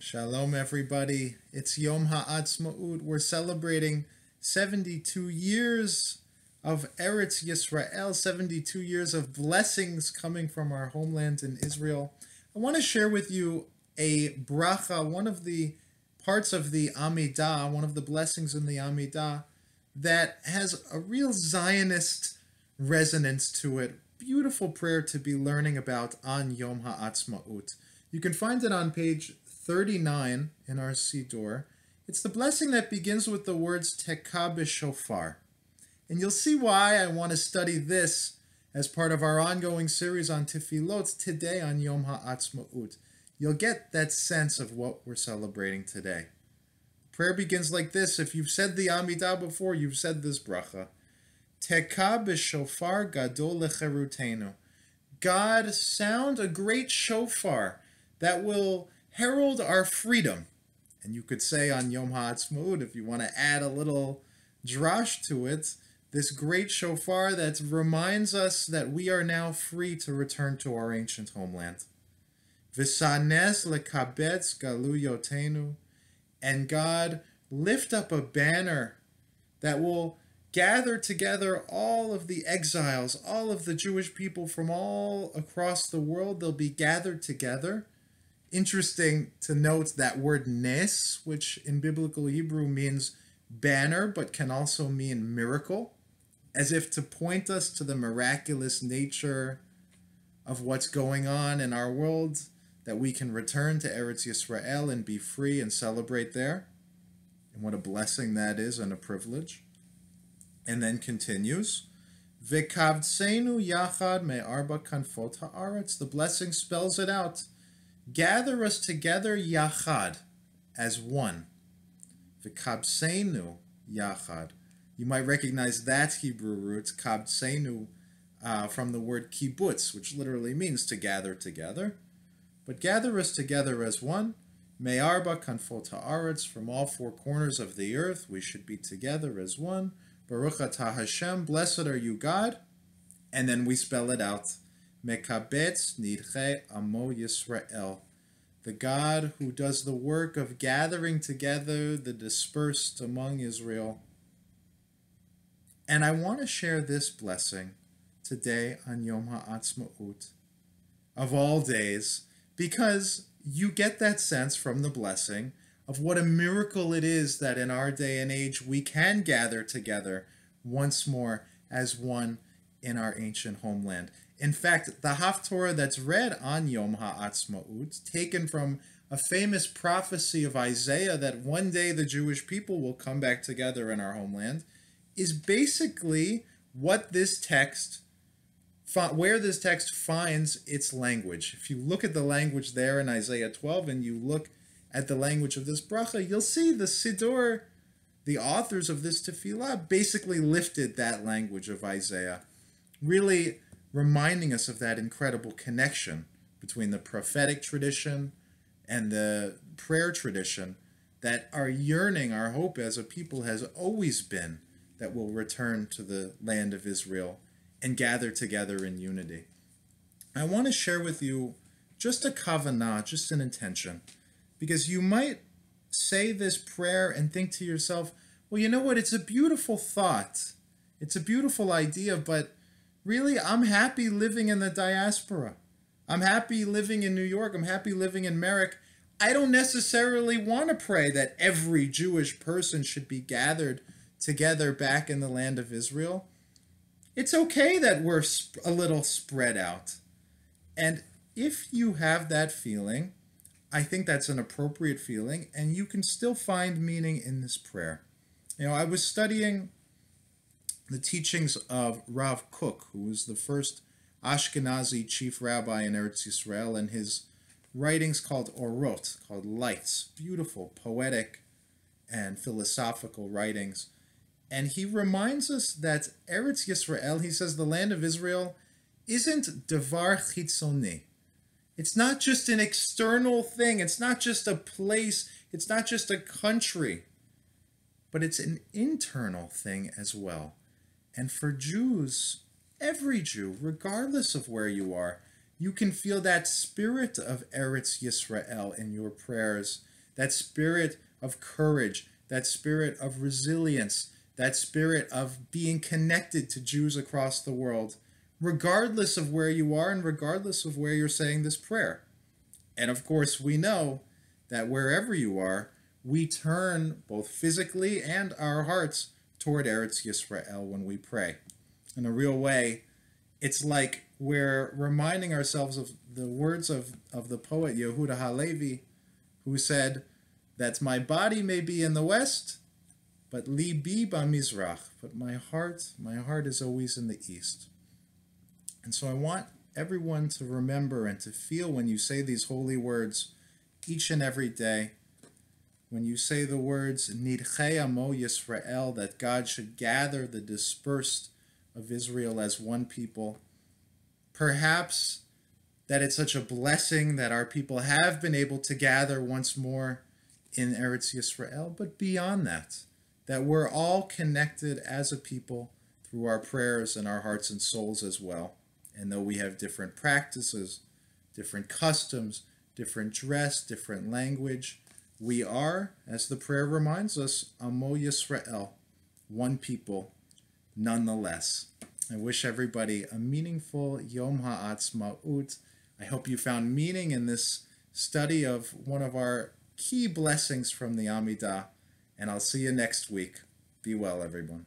Shalom, everybody. It's Yom Ha'atzmaut. We're celebrating 72 years of Eretz Yisrael, 72 years of blessings coming from our homeland in Israel. I want to share with you a bracha, one of the parts of the Amidah, one of the blessings in the Amidah, that has a real Zionist resonance to it. Beautiful prayer to be learning about on Yom Ha'atzmaut. You can find it on page 39 in our Siddur. It's the blessing that begins with the words Tekah b'shofar. And you'll see why I want to study this as part of our ongoing series on Tefillot today on Yom Ha'atzmaut. You'll get that sense of what we're celebrating today. Prayer begins like this. If you've said the Amidah before, you've said this bracha. Tekah b'shofar gadol lecherutenu. God, sound a great shofar that will herald our freedom. And you could say on Yom Ha'atzmaut, if you want to add a little drash to it, this great shofar that reminds us that we are now free to return to our ancient homeland. V'sanes lekabetz galuyotenu. And God, lift up a banner that will gather together all of the exiles, all of the Jewish people from all across the world. They'll be gathered together. Interesting to note that word nes, which in biblical Hebrew means banner, but can also mean miracle, as if to point us to the miraculous nature of what's going on in our world, that we can return to Eretz Yisrael and be free and celebrate there. And what a blessing that is and a privilege. And then continues, V'kavtsenu yachad me'arba kanfot ha'aretz. The blessing spells it out. Gather us together yachad, as one. V'kabsenu yachad. You might recognize that Hebrew root, kabsenu, from the word kibbutz, which literally means to gather together. But gather us together as one. Me'arba kanfot ha'aretz, from all four corners of the earth, we should be together as one. Baruch atah Hashem, blessed are you, God. And then we spell it out. Mekabetz nidche amo Yisrael, the God who does the work of gathering together the dispersed among Israel. And I want to share this blessing today on Yom Ha'atzmaut, of all days, because you get that sense from the blessing of what a miracle it is that in our day and age we can gather together once more as one in our ancient homeland. In fact, the Haftorah that's read on Yom Ha'atzmaut, taken from a famous prophecy of Isaiah that one day the Jewish people will come back together in our homeland, is basically what this text, where this text finds its language. If you look at the language there in Isaiah 12 and you look at the language of this bracha, you'll see the Siddur, the authors of this tefillah, basically lifted that language of Isaiah, really reminding us of that incredible connection between the prophetic tradition and the prayer tradition, that our yearning, our hope as a people has always been that we'll return to the land of Israel and gather together in unity. I want to share with you just a kavanah, just an intention, because you might say this prayer and think to yourself, well, you know what, it's a beautiful thought, it's a beautiful idea, but really, I'm happy living in the diaspora. I'm happy living in New York. I'm happy living in Merrick. I don't necessarily want to pray that every Jewish person should be gathered together back in the land of Israel. It's okay that we're a little spread out. And if you have that feeling, I think that's an appropriate feeling, and you can still find meaning in this prayer. You know, I was studying the teachings of Rav Kook, who was the first Ashkenazi chief rabbi in Eretz Yisrael, and his writings called Orot, called Lights, beautiful, poetic, and philosophical writings. And he reminds us that Eretz Yisrael, he says, the land of Israel, isn't devar chitzoni. It's not just an external thing. It's not just a place. It's not just a country. But it's an internal thing as well. And for Jews, every Jew, regardless of where you are, you can feel that spirit of Eretz Yisrael in your prayers that spirit of courage, that spirit of resilience, that spirit of being connected to Jews across the world, regardless of where you are and regardless of where you're saying this prayer. And of course, we know that wherever you are, we turn both physically and our hearts toward Eretz Yisrael when we pray. In a real way, it's like we're reminding ourselves of the words of the poet Yehuda Halevi, who said that my body may be in the west, but libi b'mizrach, but my heart is always in the east. And so I want everyone to remember and to feel when you say these holy words each and every day. When you say the words Nidchei Amo Yisrael, that God should gather the dispersed of Israel as one people, perhaps that it's such a blessing that our people have been able to gather once more in Eretz Yisrael, but beyond that, that we're all connected as a people through our prayers and our hearts and souls as well. And though we have different practices, different customs, different dress, different language, we are, as the prayer reminds us, Amo Yisrael, one people, nonetheless. I wish everybody a meaningful Yom HaAtzmaut. I hope you found meaning in this study of one of our key blessings from the Amidah, and I'll see you next week. Be well, everyone.